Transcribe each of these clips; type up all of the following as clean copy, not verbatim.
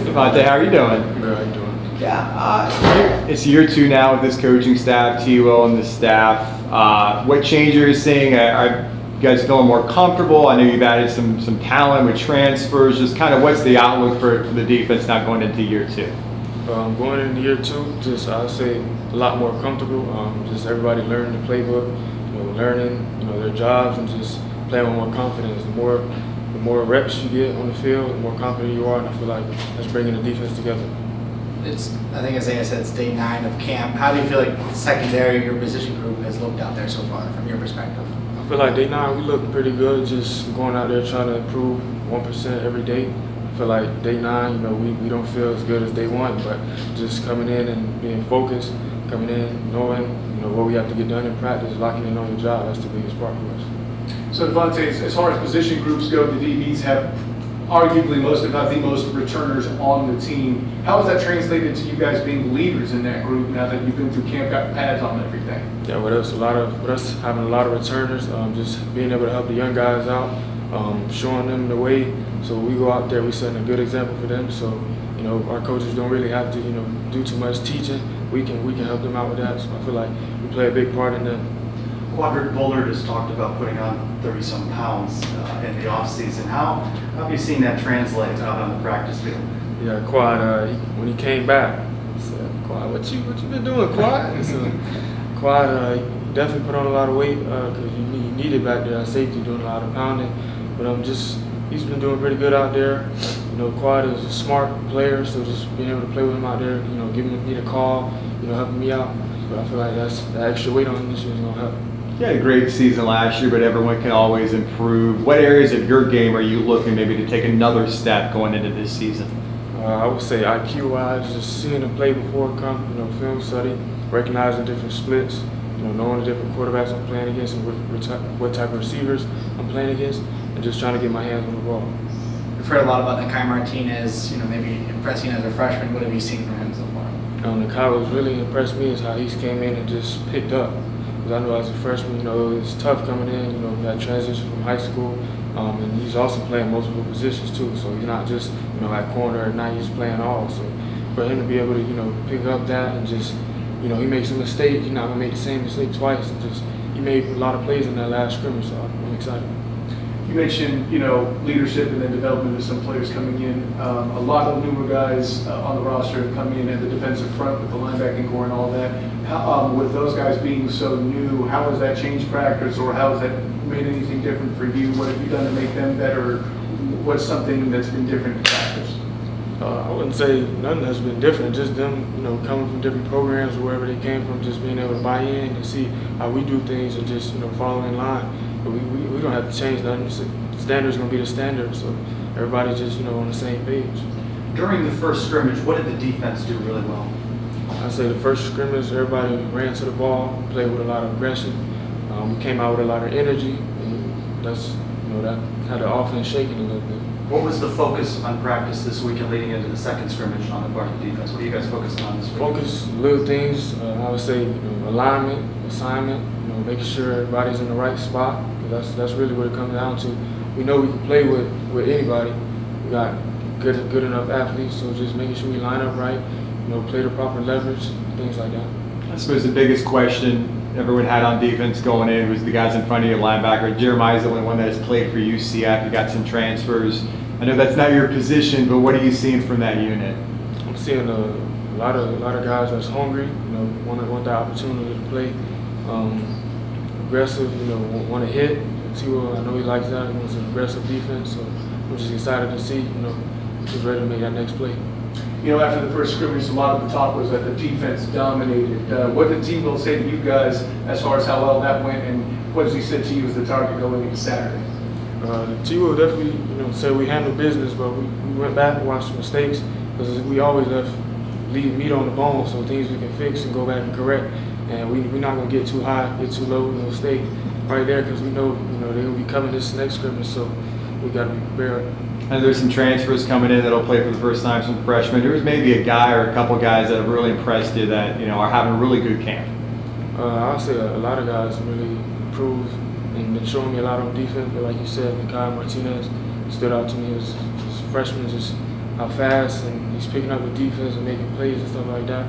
Davonte, how are you doing? Good, how you doing? Yeah, it's year 2 now with this coaching staff, T-Will and the staff. What changes are you seeing? Are you guys feeling more comfortable? I know you've added some talent with transfers. Just kind of what's the outlook for the defense now going into year 2? Going into year 2, just I'd say a lot more comfortable. Just everybody learning the playbook, learning their jobs and just playing with more confidence. The more reps you get on the field, the more confident you are, and I feel like that's bringing the defense together. I think as Zane said, it's day 9 of camp. How do you feel like secondary, your position group, has looked out there so far from your perspective? I feel like day 9 we look pretty good, just going out there trying to improve 1% every day. I feel like day 9, we don't feel as good as day 1, but just coming in and being focused, coming in knowing what we have to get done in practice, locking in on your job, that's the biggest part for us. So Davonte, as far as position groups go, the DBs have arguably most, if not the most, returners on the team. How has that translated to you guys being leaders in that group now that you've been through camp, got pads on and everything? Yeah, with us having a lot of returners, just being able to help the young guys out, showing them the way. So we go out there, we set a good example for them. So our coaches don't really have to do too much teaching. We can help them out with that. So I feel like we play a big part in that. Quadric Bullard has talked about putting on 30-some pounds in the offseason. How have you seen that translate out on the practice field? Yeah, Quad, when he came back, he said, "Quad, what you been doing, Quad?" And so Quad he definitely put on a lot of weight because you need it back there at safety, doing a lot of pounding. But he's been doing pretty good out there. Quad is a smart player, so just being able to play with him out there, giving me the call, helping me out. But I feel like that's the extra weight on him this year is gonna help. You had a great season last year, but everyone can always improve. What areas of your game are you looking maybe to take another step going into this season? I would say IQ-wise, just seeing them play before it comes, film study, recognizing different splits, knowing the different quarterbacks I'm playing against and what type of receivers I'm playing against, and just trying to get my hands on the ball. We've heard a lot about Nakai Martinez, maybe impressing as a freshman. What have you seen from him so far? Nakai was really impressed me is how he came in and just picked up. Because I know as a freshman, it's tough coming in, that transition from high school. And he's also playing multiple positions too. So he's not just, at corner at night, he's playing all. So for him to be able to, pick up that and just, he makes a mistake, he's not going to make the same mistake twice. And just, he made a lot of plays in that last scrimmage, so I'm excited. You mentioned, leadership and then development of some players coming in. A lot of newer guys on the roster have come in at the defensive front with the linebacking core and all that. How, with those guys being so new, how has that changed practice, or how has that made anything different for you? What have you done to make them better? What's something that's been different in practice? I wouldn't say nothing has been different. Just them, coming from different programs or wherever they came from, just being able to buy in and see how we do things and just following in line. But we don't have to change nothing. The standard's gonna be the standard, so everybody just on the same page. During the first scrimmage, what did the defense do really well? I say the first scrimmage, everybody ran to the ball, played with a lot of aggression. We came out with a lot of energy, and that's that had the offense shaking a little bit. What was the focus on practice this week and leading into the second scrimmage on the part of the defense? What are you guys focusing on this week? Focus, little things. I would say alignment, assignment. Making sure everybody's in the right spot. That's really what it comes down to. We know we can play with anybody. We got good enough athletes, so just making sure we line up right. Play the proper leverage, things like that. I suppose the biggest question everyone had on defense going in was the guys in front of you, linebacker. Jeremiah's the only one that has played for UCF. You got some transfers. I know that's not your position, but what are you seeing from that unit? I'm seeing a lot of guys that's hungry. Want the opportunity to play. Aggressive. Want to hit. T-Will, I know he likes that. He wants an aggressive defense. So I'm just excited to see. He's ready to make that next play. After the first scrimmage, a lot of the talk was that the defense dominated. What did T-Will say to you guys as far as how well that went, and what has he said to you as the target going into Saturday? T-Will definitely, said we handled business, but we went back and watched mistakes because we always leave meat on the bone, so things we can fix and go back and correct. And we're not gonna get too high, get too low. We're gonna stay right there because we know, they're gonna be coming this next scrimmage, so we gotta be prepared. And there's some transfers coming in that'll play for the first time, some freshmen. There was maybe a guy or a couple guys that have really impressed you that are having a really good camp. I'll say a lot of guys really improved and been showing me a lot on defense. But like you said, Nakai Martinez stood out to me as freshman, just how fast and he's picking up the defense and making plays and stuff like that.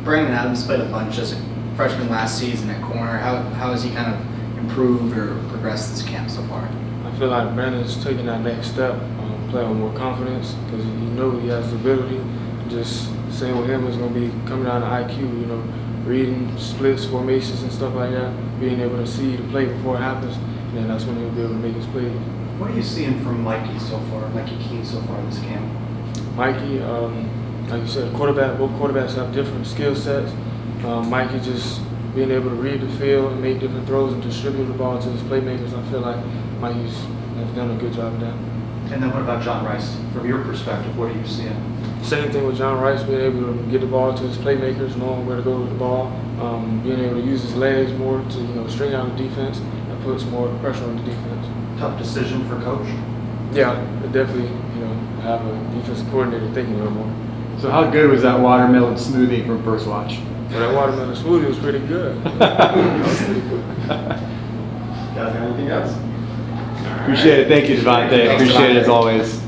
Brandon Adams played a bunch as a freshman last season at corner. How has he kind of improved or progressed this camp so far? I feel like Brandon's taking that next step, playing with more confidence because he knows he has the ability. Just same with him is going to be coming down to IQ, you know, reading splits, formations, and stuff like that. Being able to see the play before it happens, and then that's when he'll be able to make his plays. What are you seeing from Mikey so far, Mikey Keene so far this camp? Mikey, like you said, both quarterbacks have different skill sets. Mikey just being able to read the field and make different throws and distribute the ball to his playmakers. I feel like Mikey's has done a good job of that. And then what about John Rice? From your perspective, what are you seeing? Same thing with John Rice, being able to get the ball to his playmakers, knowing where to go with the ball, being able to use his legs more to string out the defense and put some more pressure on the defense. Tough decision for coach? Yeah, definitely, have a defensive coordinator thinking a little more. So how good was that watermelon smoothie from First Watch? So that watermelon smoothie was pretty good. Guys, got anything else? Appreciate it. Thank you, Davonte. Appreciate it as always.